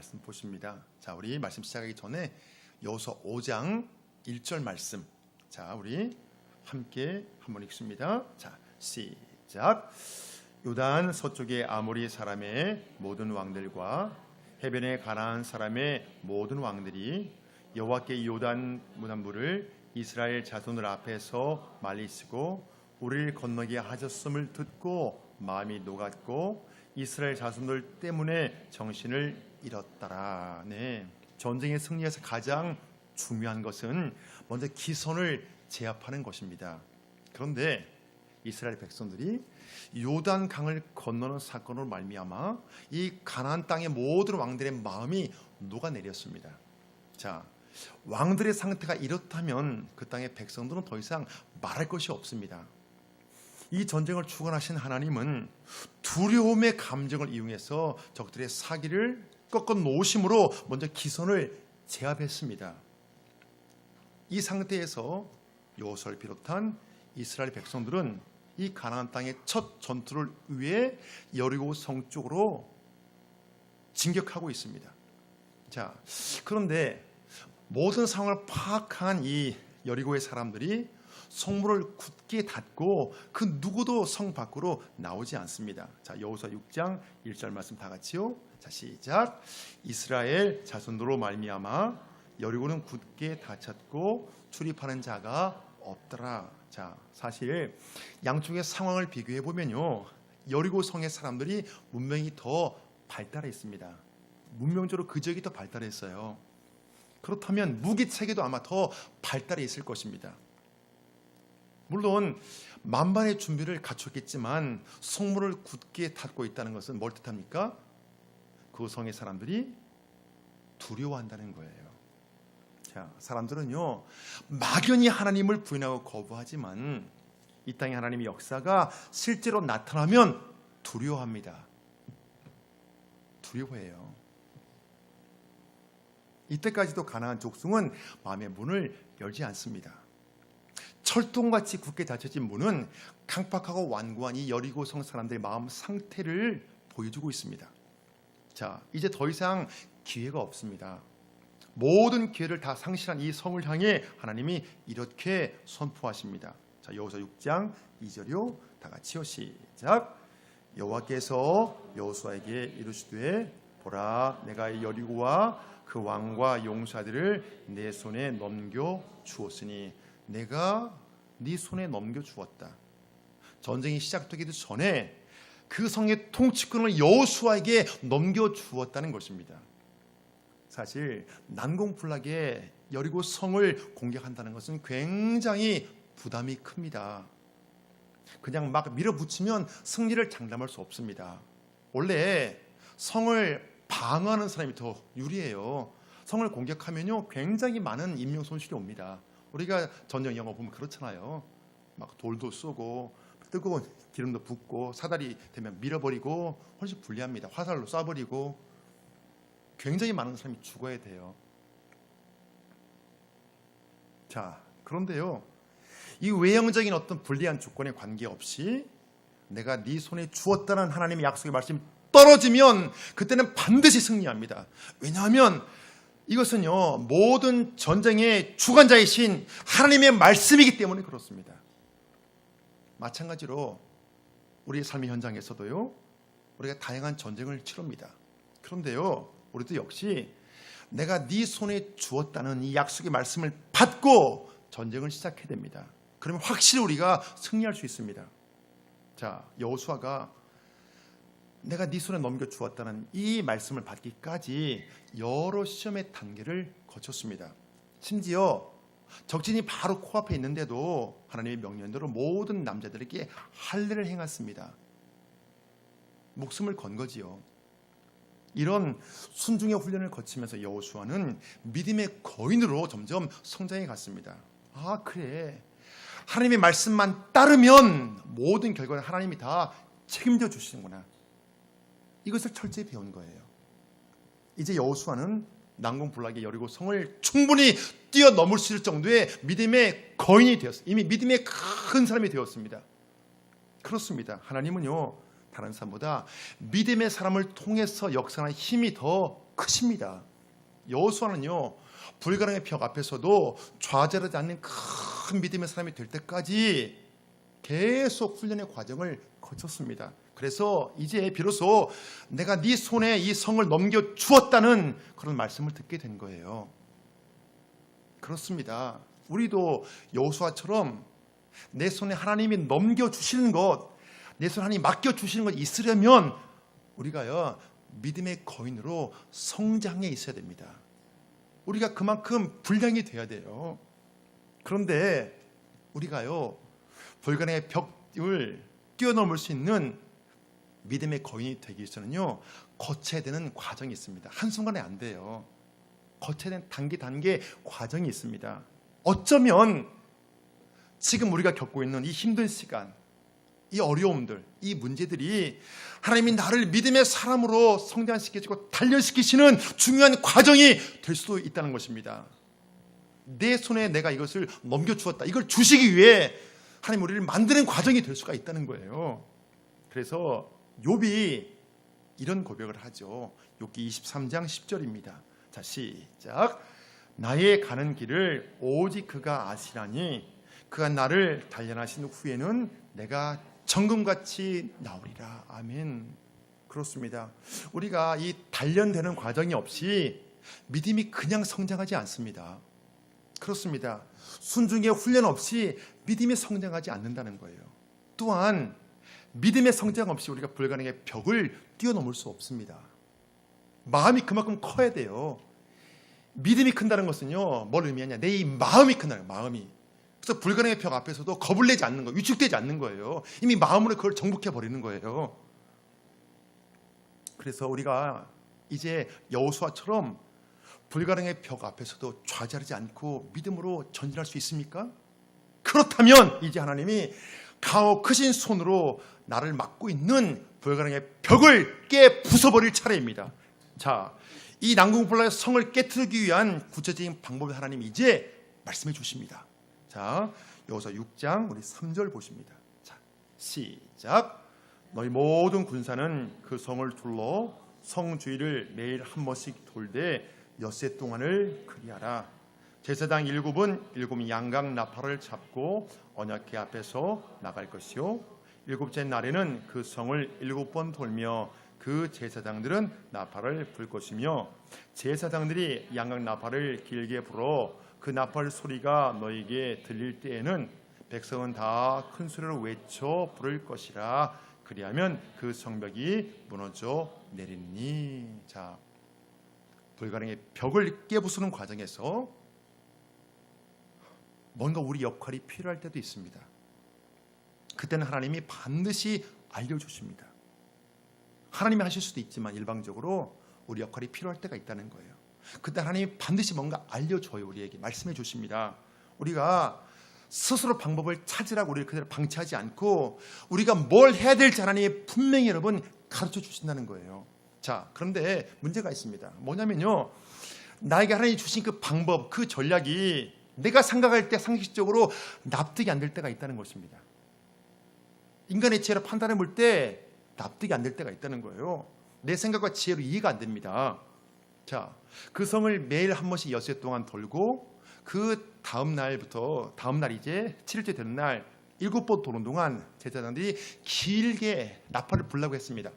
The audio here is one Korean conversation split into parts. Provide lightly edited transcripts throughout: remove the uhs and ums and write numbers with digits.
말씀 보십니다. 자, 우리 말씀 시작하기 전에 여호수아 5장 1절 말씀. 자, 우리 함께 한번 읽습니다. 자, 시작. 요단 서쪽의 아모리 사람의 모든 왕들과 해변의 가나안 사람의 모든 왕들이 여호와께 요단 문안부를 이스라엘 자손들 앞에서 말리시고 우리를 건너게 하셨음을 듣고 마음이 녹았고 이스라엘 자손들 때문에 정신을 잃었더라. 네, 전쟁의 승리에서 가장 중요한 것은 먼저 기선을 제압하는 것입니다. 그런데 이스라엘 백성들이 요단 강을 건너는 사건으로 말미암아 이 가나안 땅의 모든 왕들의 마음이 녹아내렸습니다. 자, 왕들의 상태가 이렇다면 그 땅의 백성들은 더 이상 말할 것이 없습니다. 이 전쟁을 주관하신 하나님은 두려움의 감정을 이용해서 적들의 사기를 꺾어 놓으심으로 먼저 기선을 제압했습니다. 이 상태에서 여호수아를 비롯한 이스라엘 백성들은 이 가나안 땅의 첫 전투를 위해 여리고 성 쪽으로 진격하고 있습니다. 자, 그런데 모든 상황을 파악한 이 여리고의 사람들이 성문을 굳게 닫고 그 누구도 성 밖으로 나오지 않습니다. 자, 여호수아 6장 1절 말씀 다 같이요. 자, 시작. 이스라엘 자손으로 말미암아 여리고는 굳게 닫혔고 출입하는 자가 없더라. 자, 사실 양쪽의 상황을 비교해 보면요, 여리고 성의 사람들이 문명이 더 발달했습니다. 문명적으로 그 지역이 더 발달했어요. 그렇다면 무기 체계도 아마 더 발달해 있을 것입니다. 물론 만반의 준비를 갖췄겠지만 성문을 굳게 닫고 있다는 것은 뭘 뜻합니까? 그 성의 사람들이 두려워한다는 거예요. 자, 사람들은요, 막연히 하나님을 부인하고 거부하지만 이 땅의 하나님의 역사가 실제로 나타나면 두려워합니다. 두려워해요. 이때까지도 가나안 족속은 마음의 문을 열지 않습니다. 철통같이 굳게 닫혀진 문은 강팍하고 완고한 이 여리고 성 사람들의 마음 상태를 보여주고 있습니다. 자, 이제 더 이상 기회가 없습니다. 모든 기회를 다 상실한 이 성을 향해 하나님이 이렇게 선포하십니다. 자, 여호수아 6장 2절요. 다 같이요. 시작. 여호와께서 여호수아에게 이르시되 보라, 내가 여리고와 그 왕과 용사들을 내 손에 넘겨 주었으니 내가 네 손에 넘겨 주었다. 전쟁이 시작되기도 전에 그 성의 통치권을 여호수아에게 넘겨 주었다는 것입니다. 사실 난공불락에 여리고 성을 공격한다는 것은 굉장히 부담이 큽니다. 그냥 막 밀어붙이면 승리를 장담할 수 없습니다. 원래 성을 방어하는 사람이 더 유리해요. 성을 공격하면요, 굉장히 많은 인명 손실이 옵니다. 우리가 전쟁 영화 보면 그렇잖아요. 막 돌도 쏘고 뜨거운 기름도 붓고 사다리 되면 밀어버리고 훨씬 불리합니다. 화살로 쏴버리고 굉장히 많은 사람이 죽어야 돼요. 자, 그런데요, 이 외형적인 어떤 불리한 조건에 관계없이 내가 네 손에 주었다는 하나님의 약속의 말씀이 떨어지면 그때는 반드시 승리합니다. 왜냐하면 이것은요, 모든 전쟁의 주관자이신 하나님의 말씀이기 때문에 그렇습니다. 마찬가지로 우리의 삶의 현장에서도요, 우리가 다양한 전쟁을 치릅니다. 그런데요, 우리도 역시 내가 네 손에 주었다는 이 약속의 말씀을 받고 전쟁을 시작해야 됩니다. 그러면 확실히 우리가 승리할 수 있습니다. 자, 여호수아가 내가 네 손에 넘겨 주었다는 이 말씀을 받기까지 여러 시험의 단계를 거쳤습니다. 심지어 적진이 바로 코앞에 있는데도 하나님의 명령대로 모든 남자들에게 할례를 행했습니다. 목숨을 건 거지요. 이런 순종의 훈련을 거치면서 여호수아는 믿음의 거인으로 점점 성장해 갔습니다. 아, 그래, 하나님의 말씀만 따르면 모든 결과는 하나님이 다 책임져 주시는구나. 이것을 철저히 배운 거예요. 이제 여호수아는 난공불락의 여리고 성을 충분히 뛰어넘을 수 있을 정도의 믿음의 거인이 되었습니다. 이미 믿음의 큰 사람이 되었습니다. 그렇습니다. 하나님은요, 다른 사람보다 믿음의 사람을 통해서 역사하는 힘이 더 크십니다. 여호수아는요, 불가능의 벽 앞에서도 좌절하지 않는 큰 믿음의 사람이 될 때까지 계속 훈련의 과정을 거쳤습니다. 그래서 이제 비로소 내가 네 손에 이 성을 넘겨주었다는 그런 말씀을 듣게 된 거예요. 그렇습니다. 우리도 여호수아처럼 내 손에 하나님이 넘겨주시는 것, 내 손에 하나님이 맡겨주시는 것 있으려면 우리가요, 믿음의 거인으로 성장해 있어야 됩니다. 우리가 그만큼 분량이 돼야 돼요. 그런데 우리가요, 불가능의 벽을 뛰어넘을 수 있는 믿음의 거인이 되기 위해서는요, 거쳐야 되는 과정이 있습니다. 한순간에 안 돼요. 거쳐야 되는 단계 과정이 있습니다. 어쩌면 지금 우리가 겪고 있는 이 힘든 시간, 이 어려움들, 이 문제들이 하나님이 나를 믿음의 사람으로 성장시키시고 단련시키시는 중요한 과정이 될 수도 있다는 것입니다. 내 손에 내가 이것을 넘겨주었다, 이걸 주시기 위해 하나님 우리를 만드는 과정이 될 수가 있다는 거예요. 그래서 욥이 이런 고백을 하죠. 욥기 23장 10절입니다. 자, 시작. 나의 가는 길을 오직 그가 아시나니 그가 나를 단련하신 후에는 내가 정금같이 나오리라. 아멘. 그렇습니다. 우리가 이 단련되는 과정이 없이 믿음이 그냥 성장하지 않습니다. 그렇습니다. 순종의 훈련 없이 믿음이 성장하지 않는다는 거예요. 또한 믿음의 성장 없이 우리가 불가능의 벽을 뛰어넘을 수 없습니다. 마음이 그만큼 커야 돼요. 믿음이 큰다는 것은요, 뭘 의미하냐? 내 이 마음이 큰다는 거예요. 마음이. 그래서 불가능의 벽 앞에서도 겁을 내지 않는 거예요. 위축되지 않는 거예요. 이미 마음으로 그걸 정복해 버리는 거예요. 그래서 우리가 이제 여호수아처럼 불가능의 벽 앞에서도 좌절하지 않고 믿음으로 전진할 수 있습니까? 그렇다면 이제 하나님이 강하고 크신 손으로 나를 막고 있는 불가능의 벽을 깨 부숴버릴 차례입니다. 자, 이 난공불락의 성을 깨트리기 위한 구체적인 방법을 하나님이 이제 말씀해 주십니다. 자, 여호수아 6장 우리 3절 보십니다. 자, 시작. 너희 모든 군사는 그 성을 둘러 성 주위를 매일 한 번씩 돌되 엿새 동안을 그리하라. 제사장 일곱은 양각 나팔을 잡고 언약궤 앞에서 나갈 것이요, 일곱째 날에는 그 성을 7번 돌며 그 제사장들은 나팔을 불 것이며, 제사장들이 양각 나팔을 길게 불어 그 나팔 소리가 너에게 들릴 때에는 백성은 다 큰 소리로 외쳐 부를 것이라. 그리하면 그 성벽이 무너져 내리니. 자, 불가능의 벽을 깨부수는 과정에서 뭔가 우리 역할이 필요할 때도 있습니다. 그때는 하나님이 반드시 알려주십니다. 하나님이 하실 수도 있지만 일방적으로 우리 역할이 필요할 때가 있다는 거예요. 그때 하나님이 반드시 뭔가 알려줘요. 우리에게 말씀해 주십니다. 우리가 스스로 방법을 찾으라고 우리를 그대로 방치하지 않고 우리가 뭘 해야 될지 하나님이 분명히 여러분 가르쳐 주신다는 거예요. 자, 그런데 문제가 있습니다. 뭐냐면요, 나에게 하나님이 주신 그 방법, 그 전략이 내가 생각할 때 상식적으로 납득이 안 될 때가 있다는 것입니다. 인간의 지혜로 판단해 볼 때 납득이 안 될 때가 있다는 거예요. 내 생각과 지혜로 이해가 안 됩니다. 자, 그 성을 매일 한 번씩 엿새 동안 돌고 그 다음 날 이제 7일째 되는 날 7번 도는 동안 제사장들이 길게 나팔을 불라고 했습니다.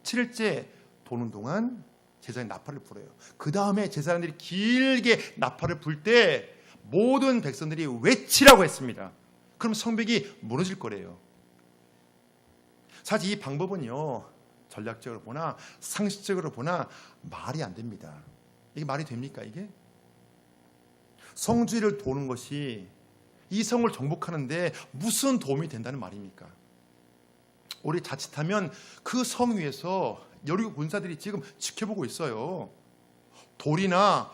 7일째 도는 동안 제사장이 나팔을 불어요. 그 다음에 제사장들이 길게 나팔을 불 때 모든 백성들이 외치라고 했습니다. 그럼 성벽이 무너질 거래요. 사실 이 방법은요, 전략적으로 보나 상식적으로 보나 말이 안 됩니다. 이게 말이 됩니까? 이게 성주를 도는 것이 이 성을 정복하는데 무슨 도움이 된다는 말입니까? 우리 자칫하면 그 성 위에서 여리고 군사들이 지금 지켜보고 있어요. 돌이나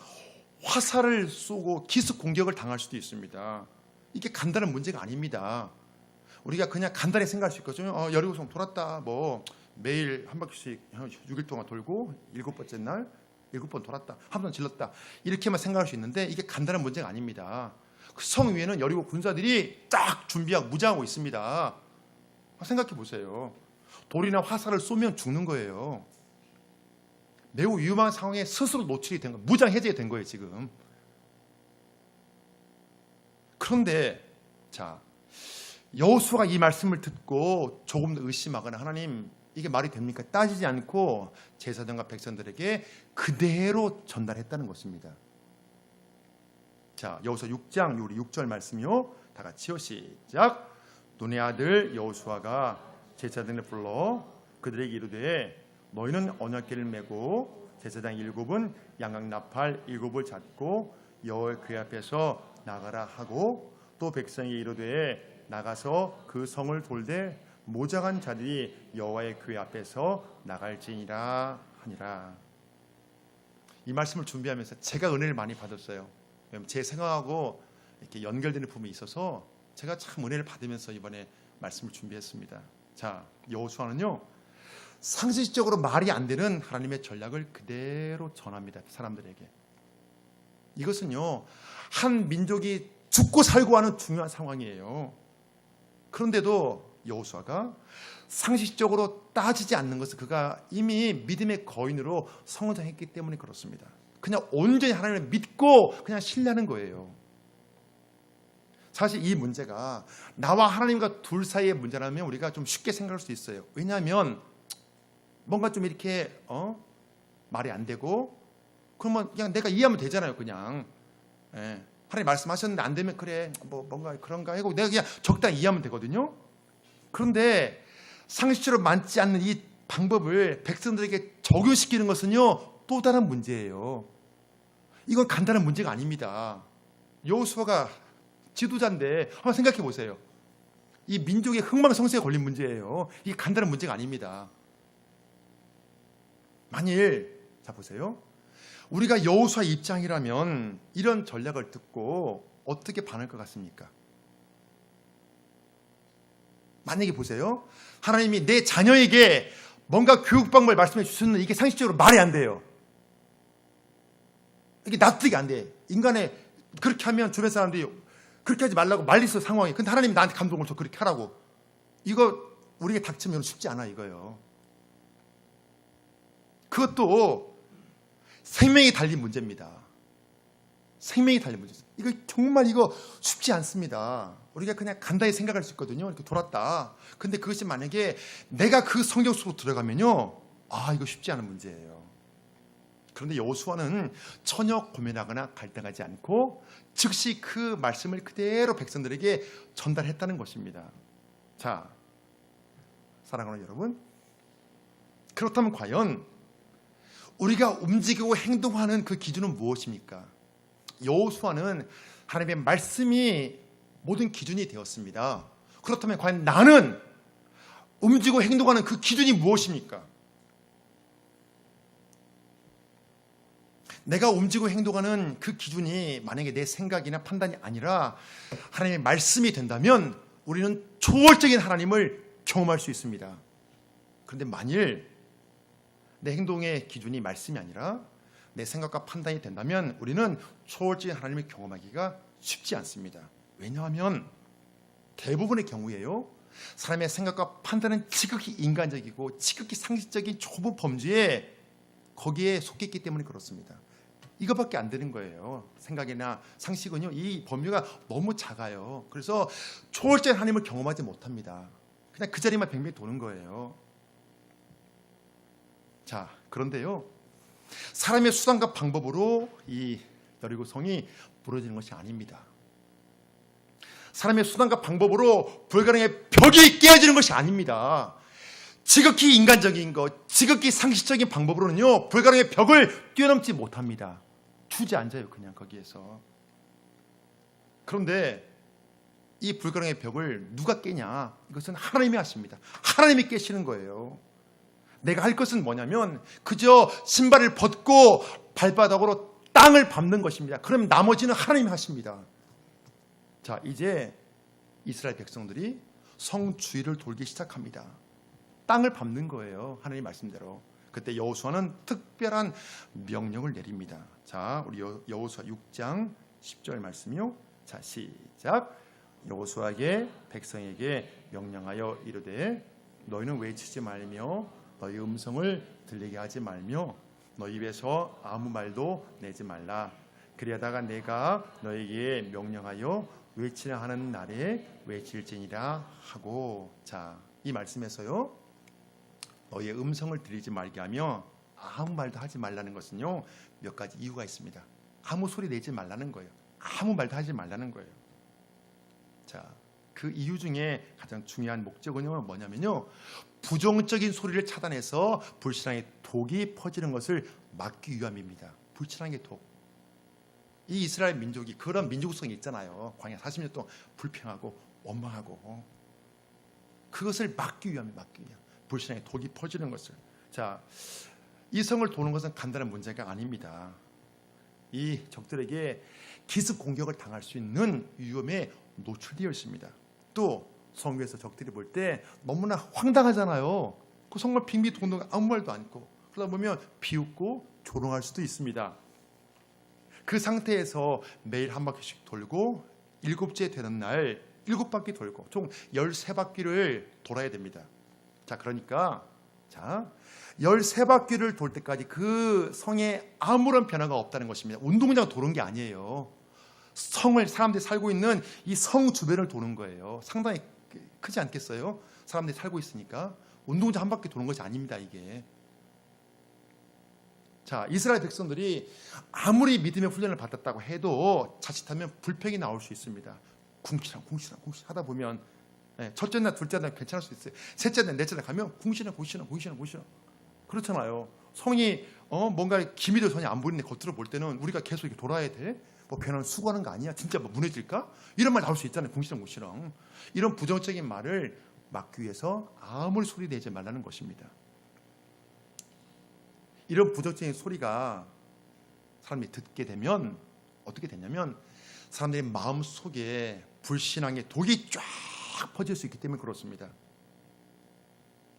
화살을 쏘고 기습 공격을 당할 수도 있습니다. 이게 간단한 문제가 아닙니다. 우리가 그냥 간단히 생각할 수 있거든요. 여리고성 돌았다. 뭐 매일 한 바퀴씩 6일 동안 돌고 7번째 날 7번 돌았다. 한 번 질렀다. 이렇게만 생각할 수 있는데 이게 간단한 문제가 아닙니다. 그 성 위에는 여리고 군사들이 딱 준비하고 무장하고 있습니다. 생각해 보세요. 돌이나 화살을 쏘면 죽는 거예요. 매우 위험한 상황에 스스로 노출이 된 거예요. 무장해제가 된 거예요 지금. 그런데 자, 여호수아가 이 말씀을 듣고 조금 더 의심하거나 하나님 이게 말이 됩니까? 따지지 않고 제사장과 백성들에게 그대로 전달했다는 것입니다. 자, 여호수아 6장 우리 6절 말씀이요. 다 같이요. 시작. 눈의 아들 여호수아가 제사장을 불러 그들에게 이르되 너희는 언약궤를 메고 제사장 7은 양각 나팔 7을 잡고 여호와의 궤 앞에서 나가라 하고 또 백성이 이르되 나가서 그 성을 돌되 모장한 자들이 여호와의 궤 앞에서 나갈지니라 하니라. 이 말씀을 준비하면서 제가 은혜를 많이 받았어요. 제 생각하고 이렇게 연결되는 부분이 있어서 제가 참 은혜를 받으면서 이번에 말씀을 준비했습니다. 자, 여호수아는요 상식적으로 말이 안 되는 하나님의 전략을 그대로 전합니다. 사람들에게. 이것은요 한 민족이 죽고 살고 하는 중요한 상황이에요. 그런데도 여호수아가 상식적으로 따지지 않는 것은 그가 이미 믿음의 거인으로 성장했기 때문에 그렇습니다. 그냥 온전히 하나님을 믿고 그냥 신뢰하는 거예요. 사실 이 문제가 나와 하나님과 둘 사이의 문제라면 우리가 좀 쉽게 생각할 수 있어요. 왜냐하면 뭔가 좀 이렇게 말이 안 되고 그러면 그냥 내가 이해하면 되잖아요. 그냥 하나님 말씀하셨는데 안 되면 그래 뭐 뭔가 그런가 하고 내가 그냥 적당히 이해하면 되거든요. 그런데 상식적으로 맞지 않는 이 방법을 백성들에게 적용시키는 것은요 또 다른 문제예요. 이건 간단한 문제가 아닙니다. 여호수아가 지도자인데 한번 생각해 보세요. 이 민족의 흥망성쇠에 걸린 문제예요. 이게 간단한 문제가 아닙니다. 만일 자 보세요. 우리가 여호수아 입장이라면 이런 전략을 듣고 어떻게 반할 것 같습니까? 만약에 보세요. 하나님이 내 자녀에게 뭔가 교육 방법을 말씀해 주셨는데 이게 상식적으로 말이 안 돼요. 이게 납득이 안 돼. 인간의 그렇게 하면 주변 사람들이 그렇게 하지 말라고 말릴 수 있는 상황이. 근데 하나님이 나한테 감동을 줘 그렇게 하라고. 이거 우리에게 닥치면 쉽지 않아 이거요. 그것도 생명이 달린 문제입니다. 생명이 달린 문제. 이거 정말 이거 쉽지 않습니다. 우리가 그냥 간단히 생각할 수 있거든요. 이렇게 돌았다. 근데 그것이 만약에 내가 그 성경 속으로 들어가면요, 아 이거 쉽지 않은 문제예요. 그런데 여호수아는 전혀 고민하거나 갈등하지 않고 즉시 그 말씀을 그대로 백성들에게 전달했다는 것입니다. 자, 사랑하는 여러분, 그렇다면 과연 우리가 움직이고 행동하는 그 기준은 무엇입니까? 여호수아는 하나님의 말씀이 모든 기준이 되었습니다. 그렇다면 과연 나는 움직이고 행동하는 그 기준이 무엇입니까? 내가 움직이고 행동하는 그 기준이 만약에 내 생각이나 판단이 아니라 하나님의 말씀이 된다면 우리는 초월적인 하나님을 경험할 수 있습니다. 그런데 만일 내 행동의 기준이 말씀이 아니라 내 생각과 판단이 된다면 우리는 초월적인 하나님을 경험하기가 쉽지 않습니다. 왜냐하면 대부분의 경우에요, 사람의 생각과 판단은 지극히 인간적이고 지극히 상식적인 좁은 범주에 거기에 속했기 때문에 그렇습니다. 이것밖에 안 되는 거예요. 생각이나 상식은요, 이 범위가 너무 작아요. 그래서 초월적인 하나님을 경험하지 못합니다. 그냥 그 자리만 뱅뱅 도는 거예요. 자, 그런데요, 사람의 수단과 방법으로 이 여리고성이 무너지는 것이 아닙니다. 사람의 수단과 방법으로 불가능의 벽이 깨어지는 것이 아닙니다. 지극히 인간적인 것, 지극히 상식적인 방법으로는요, 불가능의 벽을 뛰어넘지 못합니다. 주저앉아요, 그냥 거기에서. 그런데 이 불가능의 벽을 누가 깨냐? 이것은 하나님이 하십니다. 하나님이 깨시는 거예요. 내가 할 것은 뭐냐면 그저 신발을 벗고 발바닥으로 땅을 밟는 것입니다. 그럼 나머지는 하나님이 하십니다. 자, 이제 이스라엘 백성들이 성 주위를 돌기 시작합니다. 땅을 밟는 거예요. 하나님 말씀대로. 그때 여호수아는 특별한 명령을 내립니다. 자, 우리 여호수아 6장 10절 말씀이요. 자, 시작. 여호수아에게 백성에게 명령하여 이르되 너희는 외치지 말며 너희 음성을 들리게 하지 말며 너희 입에서 아무 말도 내지 말라. 그리하다가 내가 너에게 명령하여 외치라 하는 날에 외칠지니라 하고. 자, 이 말씀에서요, 너희의 음성을 들리지 말게 하며 아무 말도 하지 말라는 것은요, 몇 가지 이유가 있습니다. 아무 소리 내지 말라는 거예요. 아무 말도 하지 말라는 거예요. 자, 그 이유 중에 가장 중요한 목적은요, 뭐냐면요, 부정적인 소리를 차단해서 불신앙의 독이 퍼지는 것을 막기 위함입니다. 불신앙의 독. 이 이스라엘 민족이 그런 민족성이 있잖아요. 광야 40년 동안 불평하고 원망하고, 그것을 막기 위함이에요. 막기 위함. 불신앙의 독이 퍼지는 것을. 자, 이 성을 도는 것은 간단한 문제가 아닙니다. 이 적들에게 기습 공격을 당할 수 있는 위험에 노출되어 있습니다. 또 성 위에서 적들이 볼 때 너무나 황당하잖아요. 그 정말 빙비동동 아무 말도 않고, 그러다 보면 비웃고 조롱할 수도 있습니다. 그 상태에서 매일 한 바퀴씩 돌고 7째 되는 날 7바퀴 돌고 총 13바퀴를 돌아야 됩니다. 자, 그러니까 13바퀴를 돌 때까지 그 성에 아무런 변화가 없다는 것입니다. 운동장 도는 게 아니에요. 성을, 사람들이 살고 있는 이 성 주변을 도는 거예요. 상당히 크지 않겠어요? 사람들이 살고 있으니까 운동장 한 바퀴 도는 것이 아닙니다, 이게. 자, 이스라엘 백성들이 아무리 믿음의 훈련을 받았다고 해도 자칫하면 불평이 나올 수 있습니다. 궁시렁 하다 보면, 첫째 날, 둘째 날 괜찮을 수 있어요. 셋째 날, 넷째 날 가면 궁시렁 그렇잖아요. 성이 뭔가 기미도 전혀 안 보이는데 겉으로 볼 때는 우리가 계속 이렇게 돌아야 돼? 뭐 변화를 수고하는 거 아니야? 진짜 뭐 무너질까? 이런 말 나올 수 있잖아요. 궁시렁. 이런 부정적인 말을 막기 위해서 아무리 소리 내지 말라는 것입니다. 이런 부정적인 소리가 사람이 듣게 되면 어떻게 되냐면 사람들의 마음 속에 불신앙의 독이 쫙 퍼질 수 있기 때문에 그렇습니다.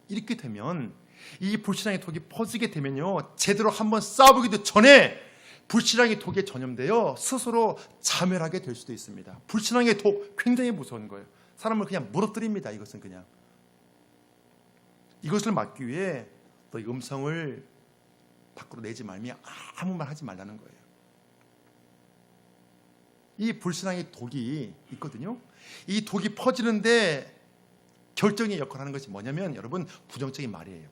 이렇게 되면 이 불신앙의 독이 퍼지게 되면요, 제대로 한번 싸워보기도 전에 불신앙의 독에 전염되어 스스로 자멸하게 될 수도 있습니다. 불신앙의 독 굉장히 무서운 거예요. 사람을 그냥 무너뜨립니다. 이것은 그냥. 이것을 막기 위해 너희 음성을 밖으로 내지 말며 아무 말 하지 말라는 거예요. 이 불신앙의 독이 있거든요. 이 독이 퍼지는데 결정의 역할을 하는 것이 뭐냐면, 여러분, 부정적인 말이에요.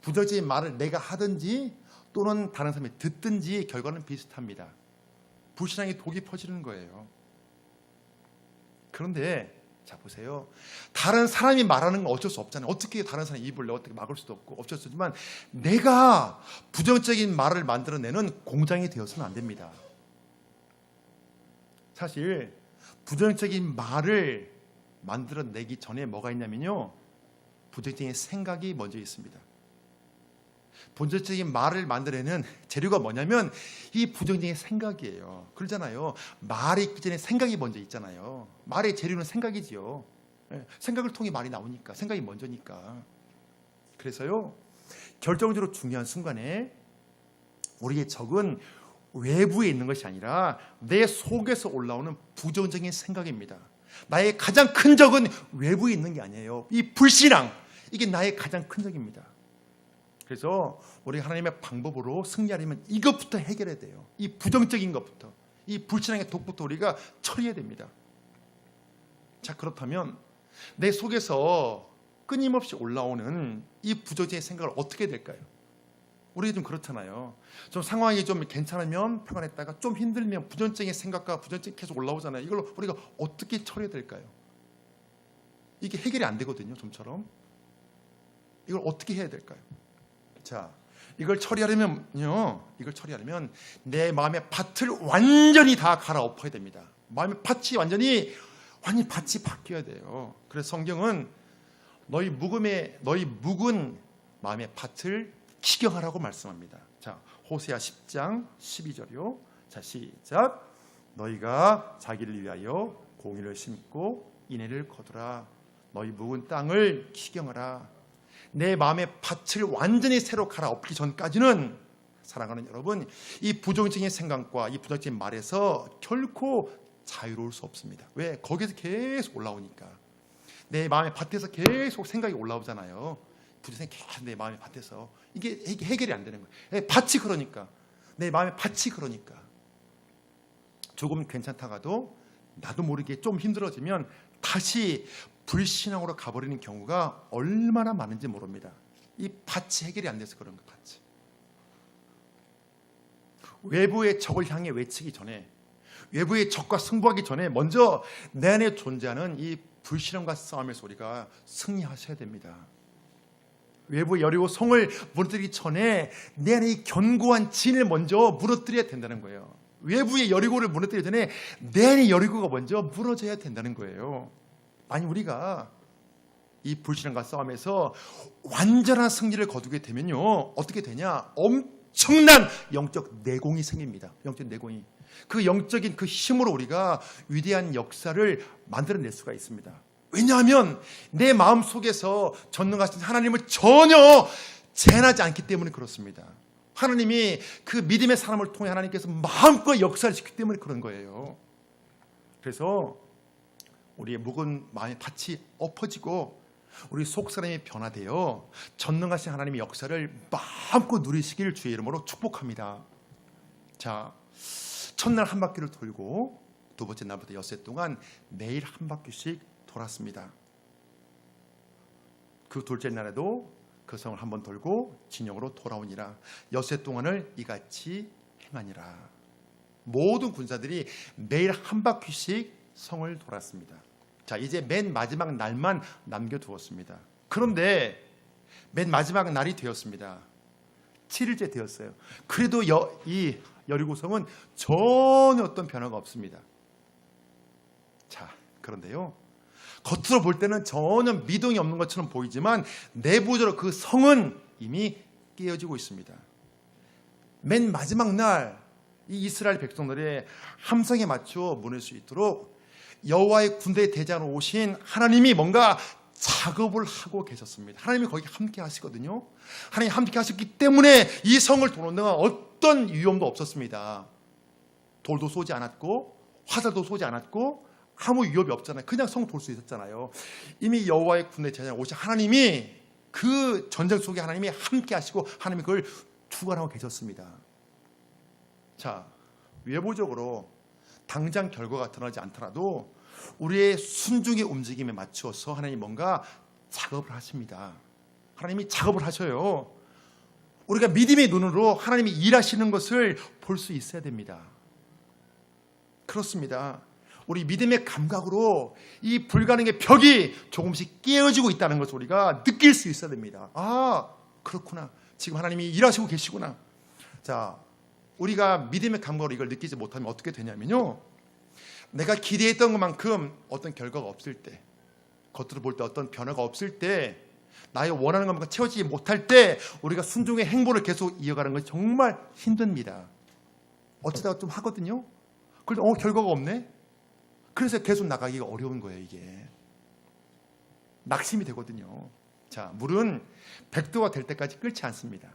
부정적인 말을 내가 하든지 또는 다른 사람이 듣든지 결과는 비슷합니다. 불신앙의 독이 퍼지는 거예요. 그런데 자, 보세요. 다른 사람이 말하는 건 어쩔 수 없잖아요. 어떻게 다른 사람의 입을 내가 어떻게 막을 수도 없고 어쩔 수 없지만, 내가 부정적인 말을 만들어내는 공장이 되어서는 안 됩니다. 사실 부정적인 말을 만들어내기 전에 뭐가 있냐면요, 부정적인 생각이 먼저 있습니다. 부정적인 말을 만들어내는 재료가 뭐냐면 이 부정적인 생각이에요. 그러잖아요. 말이 있기 전에 생각이 먼저 있잖아요. 말의 재료는 생각이지요. 생각을 통해 말이 나오니까, 생각이 먼저니까. 그래서요, 결정적으로 중요한 순간에 우리의 적은 외부에 있는 것이 아니라 내 속에서 올라오는 부정적인 생각입니다. 나의 가장 큰 적은 외부에 있는 게 아니에요. 이 불신앙, 이게 나의 가장 큰 적입니다. 그래서 우리 하나님의 방법으로 승리하려면 이것부터 해결해야 돼요. 이 부정적인 것부터, 이 불신앙의 독부터 우리가 처리해야 됩니다. 자, 그렇다면 내 속에서 끊임없이 올라오는 이 부정적인 생각을 어떻게 해야 될까요? 우리가 좀 그렇잖아요. 좀 상황이 좀 괜찮으면 평안했다가 좀 힘들면 부정적인 생각과 부정적인 계속 올라오잖아요. 이걸 우리가 어떻게 처리해야 될까요? 이게 해결이 안 되거든요. 좀처럼. 이걸 어떻게 해야 될까요? 자, 이걸 처리하려면 내 마음의 밭을 완전히 다 갈아엎어야 됩니다. 마음의 밭이 완전히 밭이 바뀌어야 돼요. 그래서 성경은 너희 묵은 마음의 밭을 기경하라고 말씀합니다. 자, 호세아 10장 12절이요. 자, 시작. 너희가 자기를 위하여 공의를 심고 인애를 거두라. 너희 묵은 땅을 기경하라. 내 마음의 밭을 완전히 새로 갈아엎기 전까지는, 사랑하는 여러분, 이 부정적인 생각과 이 부정적인 말에서 결코 자유로울 수 없습니다. 왜? 거기서 계속 올라오니까. 내 마음의 밭에서 계속 생각이 올라오잖아요. 부딪히는 계속 내 마음이 밭에서 이게 해결이 안 되는 거예요. 밭이 그러니까 내 마음의 밭이 그러니까 조금 괜찮다가도 나도 모르게 좀 힘들어지면 다시 불신앙으로 가버리는 경우가 얼마나 많은지 모릅니다. 이 밭이 해결이 안 돼서 그런 거예요. 밭이. 외부의 적을 향해 외치기 전에, 외부의 적과 승부하기 전에 먼저 내 안에 존재하는 이 불신앙과 싸움에서 우리가 승리하셔야 됩니다. 외부의 여리고 성을 무너뜨리기 전에 내 안에 이 견고한 진을 먼저 무너뜨려야 된다는 거예요. 외부의 여리고를 무너뜨리기 전에 내 안의 여리고가 먼저 무너져야 된다는 거예요. 아니 우리가 이 불신앙과 싸움에서 완전한 승리를 거두게 되면요, 어떻게 되냐? 엄청난 영적 내공이 생깁니다. 영적 내공이. 그 영적인 그 힘으로 우리가 위대한 역사를 만들어낼 수가 있습니다. 왜냐하면 내 마음 속에서 전능하신 하나님을 전혀 제한하지 않기 때문에 그렇습니다. 하나님이 그 믿음의 사람을 통해 하나님께서 마음껏 역사를 시키기 때문에 그런 거예요. 그래서 우리의 묵은 마음의 밭이 엎어지고 우리 속사람이 변화되어 전능하신 하나님의 역사를 마음껏 누리시기를 주의 이름으로 축복합니다. 자, 첫날 한 바퀴를 돌고 두 번째 날부터 엿새 동안 매일 한 바퀴씩 돌았습니다. 그 둘째 날에도 그 성을 한번 돌고 진영으로 돌아오니라. 엿새 동안을 이같이 행하니라. 모든 군사들이 매일 한 바퀴씩 성을 돌았습니다. 자, 이제 맨 마지막 날만 남겨두었습니다. 그런데 맨 마지막 날이 되었습니다. 7일째 되었어요. 그래도 이 여리고성은 전혀 어떤 변화가 없습니다. 자, 그런데요, 겉으로 볼 때는 전혀 미동이 없는 것처럼 보이지만 내부적으로 그 성은 이미 깨어지고 있습니다. 맨 마지막 날 이 이스라엘 백성들의 함성에 맞춰 무너질 수 있도록 여호와의 군대의 대장으로 오신 하나님이 뭔가 작업을 하고 계셨습니다. 하나님이 거기 함께 하시거든요. 하나님이 함께 하셨기 때문에 이 성을 도는 동안 어떤 위험도 없었습니다. 돌도 쏘지 않았고 화살도 쏘지 않았고 아무 위협이 없잖아요. 그냥 성 돌 수 있었잖아요. 이미 여호와의 군대 제자로 오신 하나님이 그 전쟁 속에 하나님이 함께 하시고 하나님이 그걸 주관하고 계셨습니다. 자, 외부적으로 당장 결과가 드러나지 않더라도 우리의 순종의 움직임에 맞추어서 하나님이 뭔가 작업을 하십니다. 하나님이 작업을 하셔요. 우리가 믿음의 눈으로 하나님이 일하시는 것을 볼 수 있어야 됩니다. 그렇습니다. 우리 믿음의 감각으로 이 불가능의 벽이 조금씩 깨어지고 있다는 것을 우리가 느낄 수 있어야 됩니다. 아, 그렇구나. 지금 하나님이 일하시고 계시구나. 자, 우리가 믿음의 감각으로 이걸 느끼지 못하면 어떻게 되냐면요, 내가 기대했던 것만큼 어떤 결과가 없을 때, 겉으로 볼 때 어떤 변화가 없을 때, 나의 원하는 것만큼 채워지지 못할 때 우리가 순종의 행보를 계속 이어가는 것이 정말 힘듭니다. 어쩌다가 좀 하거든요. 그런데 결과가 없네. 그래서 계속 나가기가 어려운 거예요. 이게 낙심이 되거든요. 자, 물은 100도가 될 때까지 끓지 않습니다.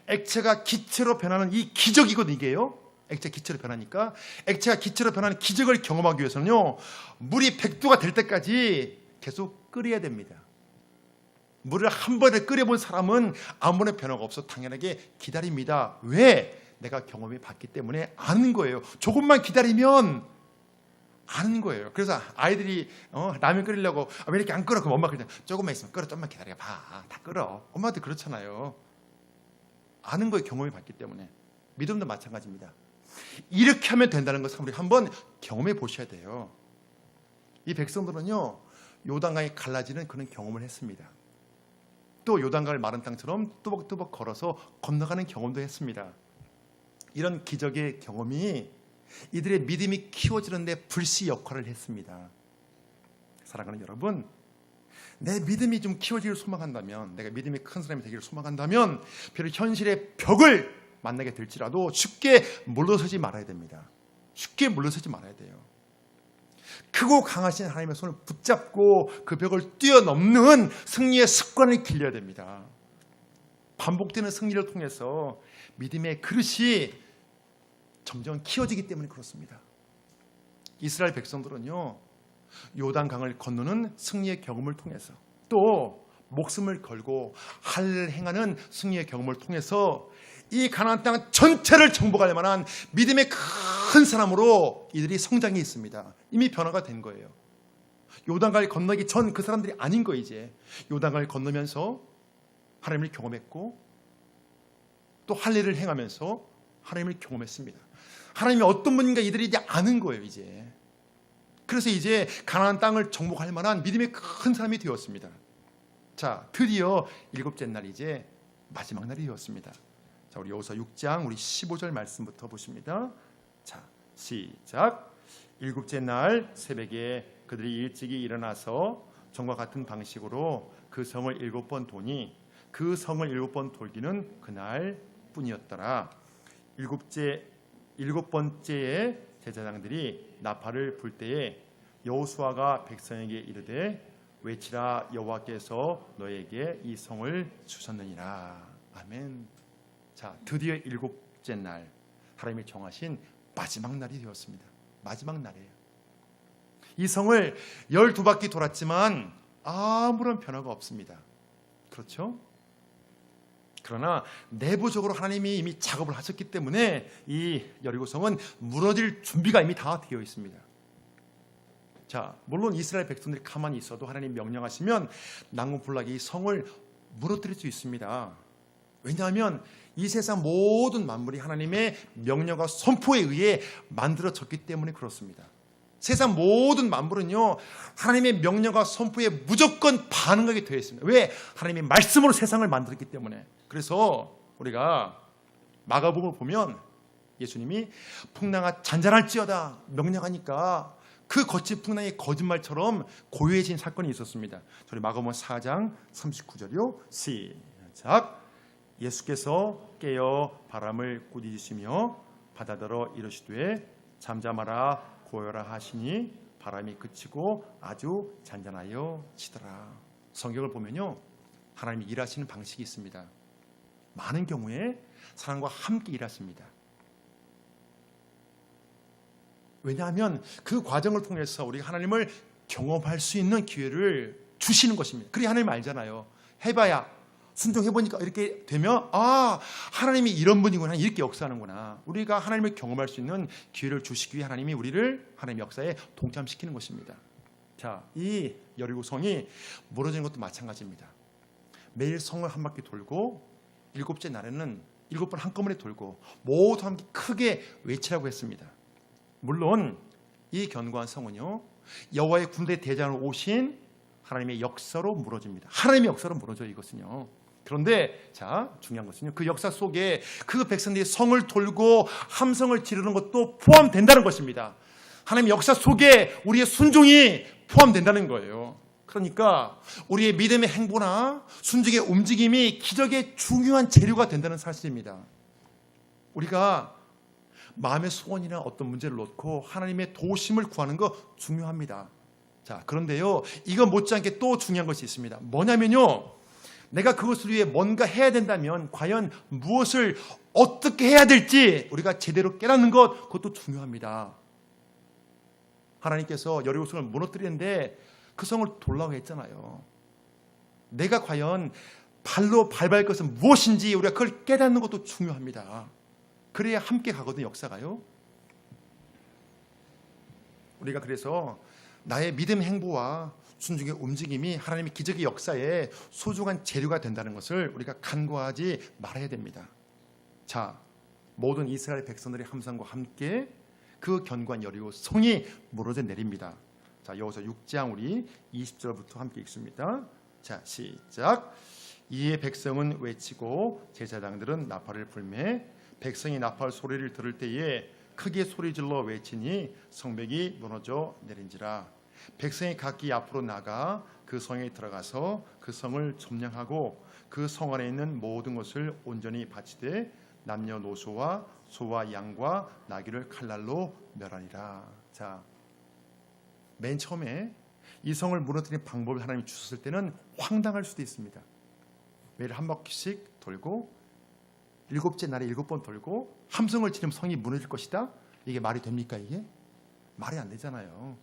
액체가 기체로 변하는 이 기적이거든요. 이게요, 액체가 기체로 변하니까 액체가 기체로 변하는 기적을 경험하기 위해서는요, 물이 100도가 될 때까지 계속 끓여야 됩니다. 물을 한 번에 끓여본 사람은 아무런 변화가 없어 당연하게 기다립니다. 왜? 내가 경험해 봤기 때문에 아는 거예요. 조금만 기다리면 아는 거예요. 그래서 아이들이 라면 끓이려고 왜 이렇게 안 끓어? 그럼 엄마 그냥 조금만 있으면 끓어, 좀만 기다려 봐. 다 끓어. 엄마도 그렇잖아요. 아는 거예요. 경험해 봤기 때문에. 믿음도 마찬가지입니다. 이렇게 하면 된다는 것을 우리 한번 경험해 보셔야 돼요. 이 백성들은요, 요단강이 갈라지는 그런 경험을 했습니다. 또 요단강을 마른 땅처럼 뚜벅뚜벅 걸어서 건너가는 경험도 했습니다. 이런 기적의 경험이 이들의 믿음이 키워지는데 불씨 역할을 했습니다. 사랑하는 여러분, 내 믿음이 좀 키워지기를 소망한다면, 내가 믿음이 큰 사람이 되기를 소망한다면 비록 현실의 벽을 만나게 될지라도 쉽게 물러서지 말아야 됩니다. 쉽게 물러서지 말아야 돼요. 크고 강하신 하나님의 손을 붙잡고 그 벽을 뛰어넘는 승리의 습관을 길러야 됩니다. 반복되는 승리를 통해서 믿음의 그릇이 점점 키워지기 때문에 그렇습니다. 이스라엘 백성들은요, 요단강을 건너는 승리의 경험을 통해서 또 목숨을 걸고 할례를 행하는 승리의 경험을 통해서 이 가나안 땅 전체를 정복할 만한 믿음의 큰 사람으로 이들이 성장해 있습니다. 이미 변화가 된 거예요. 요단강을 건너기 전 그 사람들이 아닌 거예요. 이제 요단강을 건너면서 하나님을 경험했고 또 할례를 행하면서 하나님을 경험했습니다. 하나님이 어떤 분인가 이들이 이제 아는 거예요. 이제 그래서 이제 가나안 땅을 정복할 만한 믿음의 큰 사람이 되었습니다. 자, 드디어 일곱째 날 이제 마지막 날이 되었습니다. 자, 우리 여호수아 6장 우리 15절 말씀부터 보십니다. 자, 시작. 일곱째 날 새벽에 그들이 일찍이 일어나서 전과 같은 방식으로 그 성을 7번 도니 그 성을 7번 돌기는 그날 뿐이었더라. 일곱 번째에 제사장들이 나팔을 불 때에 여호수아가 백성에게 이르되 외치라 여호와께서 너에게 이 성을 주셨느니라. 아멘. 자, 드디어 일곱째 날 하나님이 정하신 마지막 날이 되었습니다. 마지막 날이에요. 이 성을 12바퀴 돌았지만 아무런 변화가 없습니다. 그렇죠? 그러나 내부적으로 하나님이 이미 작업을 하셨기 때문에 이 여리고성은 무너질 준비가 이미 다 되어 있습니다. 자, 물론 이스라엘 백성들이 가만히 있어도 하나님 명령하시면 난공불락이 이 성을 무너뜨릴 수 있습니다. 왜냐하면 이 세상 모든 만물이 하나님의 명령과 선포에 의해 만들어졌기 때문에 그렇습니다. 세상 모든 만물은요 하나님의 명령과 선포에 무조건 반응하게 되어 있습니다. 왜? 하나님의 말씀으로 세상을 만들었기 때문에. 그래서 우리가 마가복음을 보면 예수님이 풍랑아 잔잔할지어다 명령하니까 그 거친 풍랑이 거짓말처럼 고요해진 사건이 있었습니다. 저희 마가복음 4장 39절이요. 시작. 예수께서 깨어 바람을 꾸짖으시며 바다더러 이르시되 잠잠하라 고요라 하시니 바람이 그치고 아주 잔잔하여 치더라. 성경을 보면요 하나님이 일하시는 방식이 있습니다. 많은 경우에 사람과 함께 일하십니다. 왜냐하면 그 과정을 통해서 우리가 하나님을 경험할 수 있는 기회를 주시는 것입니다. 그래 하나님 알잖아요. 해봐야 순종해보니까 이렇게 되면 하나님이 이런 분이구나 이렇게 역사하는구나. 우리가 하나님을 경험할 수 있는 기회를 주시기 위해 하나님이 우리를 하나님의 역사에 동참시키는 것입니다. 자, 이 여리고성이 무너지는 것도 마찬가지입니다. 매일 성을 한 바퀴 돌고 일곱째 날에는 7번 한꺼번에 돌고 모두 함께 크게 외치라고 했습니다. 물론 이 견고한 성은요 여호와의 군대 대장으로 오신 하나님의 역사로 무너집니다. 하나님의 역사로 무너져요 이것은요. 그런데 자 중요한 것은요 그 역사 속에 그 백성들이 성을 돌고 함성을 지르는 것도 포함된다는 것입니다. 하나님의 역사 속에 우리의 순종이 포함된다는 거예요. 그러니까 우리의 믿음의 행보나 순종의 움직임이 기적의 중요한 재료가 된다는 사실입니다. 우리가 마음의 소원이나 어떤 문제를 놓고 하나님의 도우심을 구하는 거 중요합니다. 자, 그런데요 이거 못지않게 또 중요한 것이 있습니다. 뭐냐면요 내가 그것을 위해 뭔가 해야 된다면 과연 무엇을 어떻게 해야 될지 우리가 제대로 깨닫는 것 그것도 중요합니다. 하나님께서 여리고성을 무너뜨리는데 그 성을 돌라고 했잖아요. 내가 과연 발로 밟을 것은 무엇인지 우리가 그걸 깨닫는 것도 중요합니다. 그래야 함께 가거든요 역사가요. 우리가 그래서 나의 믿음 행보와 순종의 움직임이 하나님의 기적의 역사에 소중한 재료가 된다는 것을 우리가 간과하지 말아야 됩니다. 자, 모든 이스라엘 백성들의 함성과 함께 그 견고한 여리고성이 무너져 내립니다. 자, 여호수아 6장 우리 20절부터 함께 읽습니다. 자, 시작. 이에 백성은 외치고 제사장들은 나팔을 불매 백성이 나팔 소리를 들을 때에 크게 소리질러 외치니 성벽이 무너져 내린지라. 백성이 각기 앞으로 나가 그 성에 들어가서 그 성을 점령하고 그 성 안에 있는 모든 것을 온전히 바치되 남녀노소와 소와 양과 나귀를 칼날로 멸하리라. 자, 맨 처음에 이 성을 무너뜨리는 방법을 하나님이 주셨을 때는 황당할 수도 있습니다. 매일 한 바퀴씩 돌고 7째 날에 7번 돌고 함성을 지르면 성이 무너질 것이다. 이게 말이 됩니까? 이게 말이 안 되잖아요.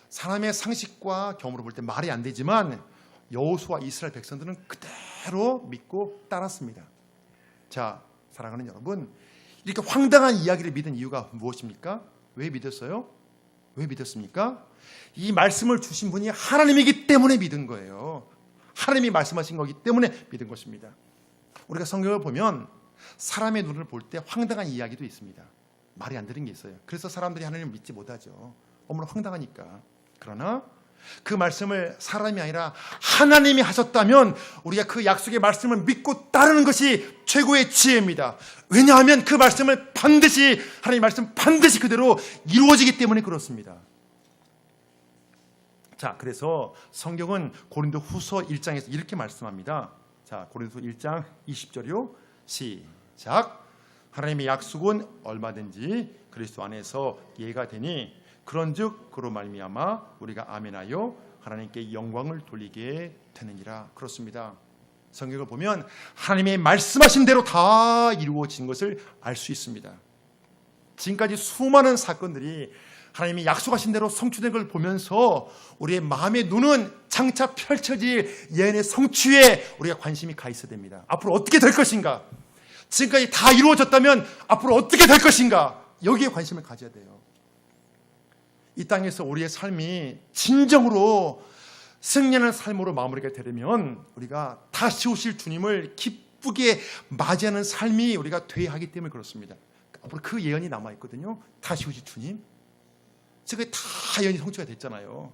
사람의 상식과 경험으로 볼 때 말이 안 되지만 여호수아 이스라엘 백성들은 그대로 믿고 따랐습니다. 자, 사랑하는 여러분, 이렇게 황당한 이야기를 믿은 이유가 무엇입니까? 왜 믿었어요? 왜 믿었습니까? 이 말씀을 주신 분이 하나님이기 때문에 믿은 거예요. 하나님이 말씀하신 거기 때문에 믿은 것입니다. 우리가 성경을 보면 사람의 눈을 볼 때 황당한 이야기도 있습니다. 말이 안 되는 게 있어요. 그래서 사람들이 하나님을 믿지 못하죠. 너무나 황당하니까. 그러나 그 말씀을 사람이 아니라 하나님이 하셨다면 우리가 그 약속의 말씀을 믿고 따르는 것이 최고의 지혜입니다. 왜냐하면 그 말씀을 반드시, 하나님의 말씀 반드시 그대로 이루어지기 때문에 그렇습니다. 자, 그래서 성경은 고린도 후서 1장에서 이렇게 말씀합니다. 자, 고린도 1장 20절이요. 시작. 하나님의 약속은 얼마든지 그리스도 안에서 예가 되니 그런즉 그로 말미암아 우리가 아멘하여 하나님께 영광을 돌리게 되느니라. 그렇습니다. 성경을 보면 하나님의 말씀하신 대로 다 이루어진 것을 알 수 있습니다. 지금까지 수많은 사건들이 하나님이 약속하신 대로 성취된 걸 보면서 우리의 마음의 눈은 장차 펼쳐질 예언의 성취에 우리가 관심이 가 있어야 됩니다. 앞으로 어떻게 될 것인가? 지금까지 다 이루어졌다면 앞으로 어떻게 될 것인가? 여기에 관심을 가져야 돼요. 이 땅에서 우리의 삶이 진정으로 승리하는 삶으로 마무리가 되려면 우리가 다시 오실 주님을 기쁘게 맞이하는 삶이 우리가 돼야 하기 때문에 그렇습니다. 앞으로 그 예언이 남아있거든요. 다시 오실 주님. 지금 다 예언이 성취가 됐잖아요.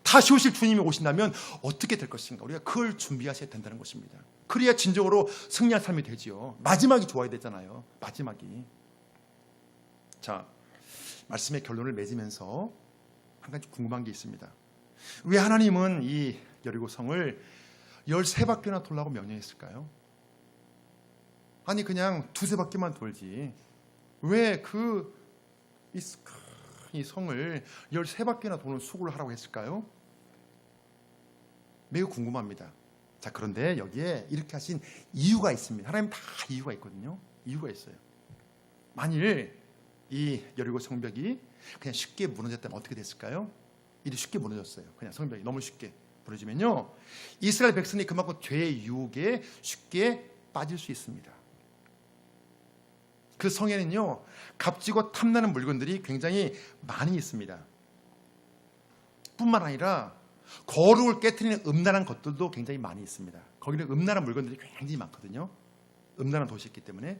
다시 오실 주님이 오신다면 어떻게 될 것인가? 우리가 그걸 준비하셔야 된다는 것입니다. 그래야 진정으로 승리할 삶이 되지요. 마지막이 좋아야 되잖아요. 마지막이. 자, 말씀의 결론을 맺으면서 한 가지 궁금한 게 있습니다. 왜 하나님은 이 여리고성을 13바퀴나 돌라고 명령했을까요? 아니 그냥 두세 바퀴만 돌지 왜 이 성을 13바퀴나 도는 수고를 하라고 했을까요? 매우 궁금합니다. 자, 그런데 여기에 이렇게 하신 이유가 있습니다. 하나님 다 이유가 있거든요. 이유가 있어요. 만일 이 여리고 성벽이 그냥 쉽게 무너졌다면 어떻게 됐을까요? 이리 쉽게 무너졌어요. 그냥 성벽이 너무 쉽게 무너지면요, 이스라엘 백성이 그만큼 죄의 유혹에 쉽게 빠질 수 있습니다. 그 성에는요, 값지고 탐나는 물건들이 굉장히 많이 있습니다. 뿐만 아니라 거룩을 깨트리는 음란한 것들도 굉장히 많이 있습니다. 거기는 음란한 물건들이 굉장히 많거든요. 음란한 도시였기 때문에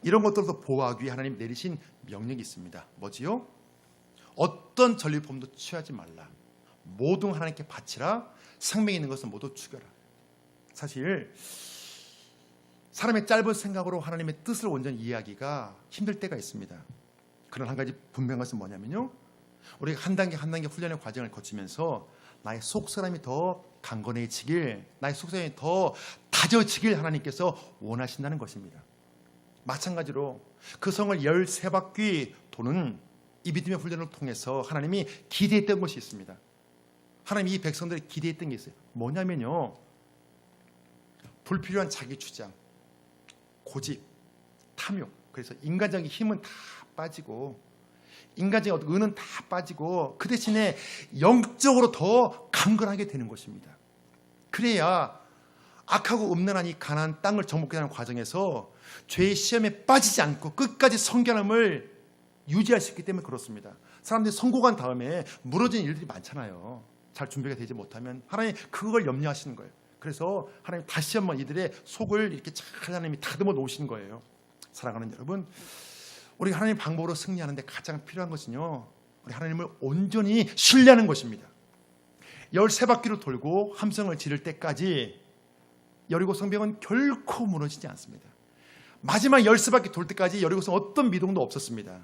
이런 것들도 보호하기 위해 하나님 내리신 명령이 있습니다. 뭐지요? 어떤 전리품도 취하지 말라. 모든 하나님께 바치라. 생명이 있는 것은 모두 죽여라. 사실 사람의 짧은 생각으로 하나님의 뜻을 온전히 이해하기가 힘들 때가 있습니다. 그런 한 가지 분명한 것은 뭐냐면요, 우리가 한 단계 한 단계 훈련의 과정을 거치면서 나의 속사람이 더 강건해지길, 나의 속사람이 더 다져지길 하나님께서 원하신다는 것입니다. 마찬가지로 그 성을 13바퀴 도는 이 믿음의 훈련을 통해서 하나님이 기대했던 것이 있습니다. 하나님이 이 백성들이 기대했던 게 있어요. 뭐냐면요, 불필요한 자기 주장, 고집, 탐욕, 그래서 인간적인 힘은 다 빠지고 인간적인 어떤 은은 다 빠지고 그 대신에 영적으로 더 강건하게 되는 것입니다. 그래야 악하고 음란한 이 가나안 땅을 정복하는 과정에서 죄의 시험에 빠지지 않고 끝까지 성결함을 유지할 수 있기 때문에 그렇습니다. 사람들이 선고한 다음에 무너지는 일들이 많잖아요. 잘 준비가 되지 못하면 하나님 그걸 염려하시는 거예요. 그래서 하나님 다시 한번 이들의 속을 이렇게 잘 하나님이 다듬어 놓으시는 거예요. 사랑하는 여러분, 우리가 하나님 방법으로 승리하는데 가장 필요한 것은요, 우리 하나님을 온전히 신뢰하는 것입니다. 13바퀴로 돌고 함성을 지를 때까지 여리고 성벽은 결코 무너지지 않습니다. 마지막 13바퀴 돌 때까지 여리고성 어떤 미동도 없었습니다.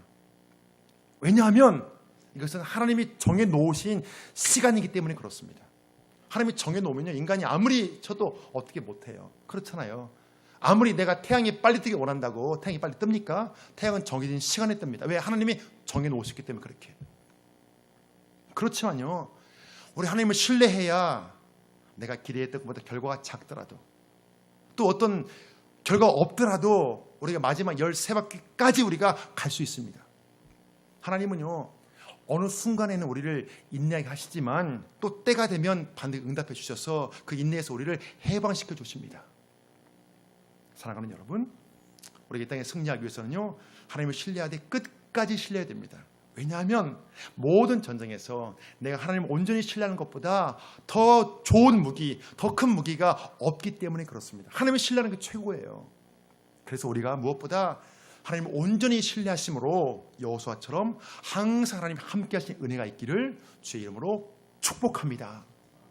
왜냐하면 이것은 하나님이 정해놓으신 시간이기 때문에 그렇습니다. 하나님이 정해놓으면요, 인간이 아무리 쳐도 어떻게 못해요. 그렇잖아요. 아무리 내가 태양이 빨리 뜨기 원한다고 태양이 빨리 뜹니까? 태양은 정해진 시간에 뜹니다. 왜? 하나님이 정해놓으셨기 때문에 그렇게. 그렇지만요, 우리 하나님을 신뢰해야 내가 기대했던 것보다 결과가 작더라도, 또 어떤 결과가 없더라도 우리가 마지막 13바퀴까지 우리가 갈 수 있습니다. 하나님은요, 어느 순간에는 우리를 인내하게 하시지만 또 때가 되면 반드시 응답해 주셔서 그 인내에서 우리를 해방시켜 주십니다. 사랑하는 여러분, 우리가 이 땅에 승리하기 위해서는요, 하나님을 신뢰하되 끝까지 신뢰해야 됩니다. 왜냐하면 모든 전쟁에서 내가 하나님을 온전히 신뢰하는 것보다 더 좋은 무기, 더 큰 무기가 없기 때문에 그렇습니다. 하나님을 신뢰하는 게 최고예요. 그래서 우리가 무엇보다 하나님을 온전히 신뢰하심으로 여호수아처럼 항상 하나님 함께 하신 은혜가 있기를 주의 이름으로 축복합니다.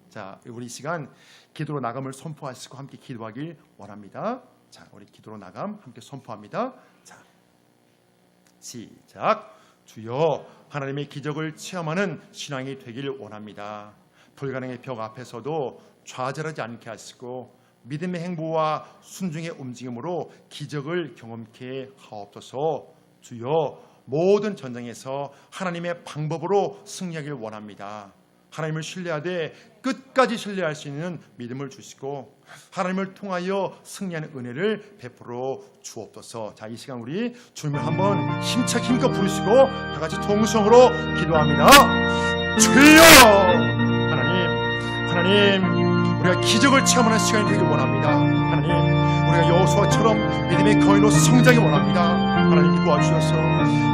자, 우리 이 시간 기도로 나감을 선포하시고 함께 기도하길 원합니다. 자, 우리 기도로 나감 함께 선포합니다. 자, 시작. 주여, 하나님의 기적을 체험하는 신앙이 되길 원합니다. 불가능의 벽 앞에서도 좌절하지 않게 하시고 믿음의 행보와 순종의 움직임으로 기적을 경험케 하옵소서. 주여, 모든 전쟁에서 하나님의 방법으로 승리하길 원합니다. 하나님을 신뢰하되 끝까지 신뢰할 수 있는 믿음을 주시고 하나님을 통하여 승리하는 은혜를 베풀어 주옵소서. 자, 이 시간 우리 주님을 한번 힘차게 힘껏 부르시고 다 같이 동성으로 기도합니다. 주여, 하나님 우리가 기적을 체험하는 시간이 되길 원합니다. 하나님, 우리가 여호수아처럼 믿음의 거인으로 성장이 원합니다. 하나님 도와주셔서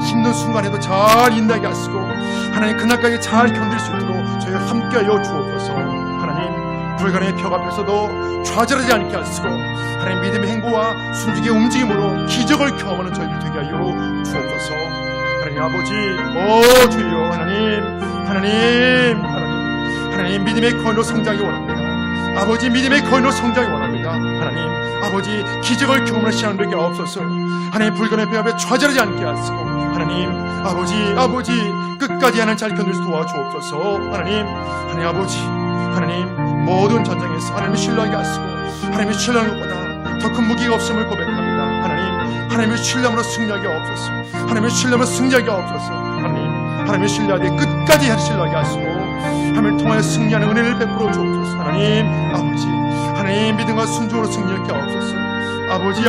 힘든 순간에도 잘 인내하게 하시고 하나님 그날까지 잘 견딜 수 있도록 저희와 함께하여 주옵소서. 하나님, 불가능의 벽 앞에서도 좌절하지 않게 하시고 하나님 믿음의 행보와 순종의 움직임으로 기적을 경험하는 저희들 되게 하여 주옵소서. 하나님 아버지, 주여, 하나님 믿음의 거인으로 성장이 원합니다. 아버지, 믿음의 거인으로 성장이 원합니다. 하나님 아버지, 기적을 경험하는 시간 되게 하옵소서. 하나님, 불가능의 벽 앞에 좌절하지 않게 하시고 하나님 아버지 끝까지 하나님 잘 견딜 수 도와주옵소서. 하나님 아버지, 하나님 모든 전쟁에서 하나님을 신뢰하게 하시고 하나님을 신뢰하는 것보다 더 큰 무기가 없음을 고백합니다. 하나님을 신뢰함으로 승리하게 하옵소서. 하나님을 신뢰함으로 승리하게 하옵소서. 하나님을 신뢰하되 끝까지 신뢰하게 하시고 하나님을 통하여 승리하는 은혜를 베풀어 주옵소서. 하나님 믿음과 순종으로 승리하게 하옵소서. 아버지,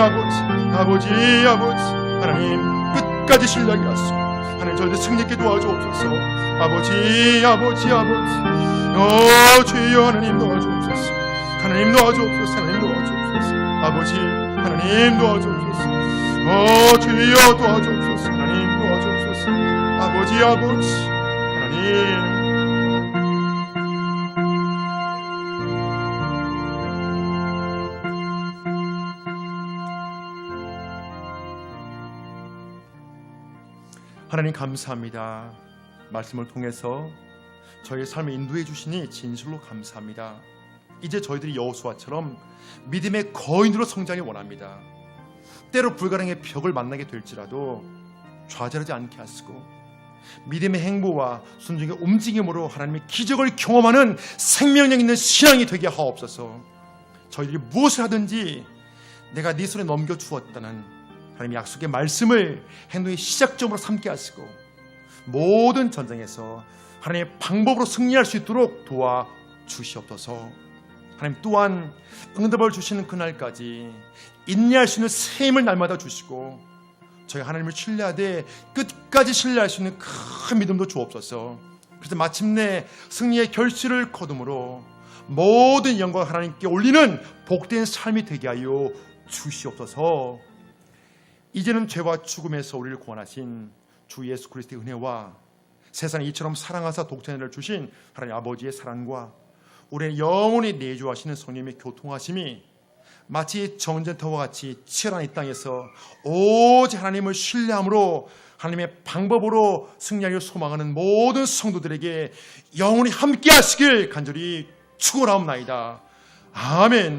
하나님 끝까지 신뢰하게 하시고 하나님 저희들 승리하게 도와주옵소서. 주여, 하나님 도와주옵소서. 하나님 도와주옵소서. 하나님 도와주옵소서. 주여 도와주옵소서. 하나님 도와주옵소서. 하나님, 하나님 감사합니다. 말씀을 통해서 저희의 삶을 인도해 주시니 진실로 감사합니다. 이제 저희들이 여호수아처럼 믿음의 거인으로 성장이 원합니다. 때로 불가능의 벽을 만나게 될지라도 좌절하지 않게 하시고 믿음의 행보와 순종의 움직임으로 하나님의 기적을 경험하는 생명력 있는 신앙이 되게 하옵소서. 저희들이 무엇을 하든지 내가 네 손에 넘겨주었다는 하나님의 약속의 말씀을 행동의 시작점으로 삼게 하시고 모든 전쟁에서 하나님의 방법으로 승리할 수 있도록 도와주시옵소서. 하나님 또한 응답을 주시는 그날까지 인내할 수 있는 새 힘을 날마다 주시고 저희 하나님을 신뢰하되 끝까지 신뢰할 수 있는 큰 믿음도 주옵소서. 그래서 마침내 승리의 결실을 거둠으로 모든 영광을 하나님께 올리는 복된 삶이 되게 하여 주시옵소서. 이제는 죄와 죽음에서 우리를 구원하신 주 예수 그리스도의 은혜와 세상에 이처럼 사랑하사 독자를 주신 하나님 아버지의 사랑과 우리의 영원히 내주하시는 성령님의 교통하심이 마치 전쟁터와 같이 치열한 이 땅에서 오직 하나님을 신뢰함으로 하나님의 방법으로 승리하려 소망하는 모든 성도들에게 영원히 함께 하시길 간절히 축원하옵나이다. 아멘.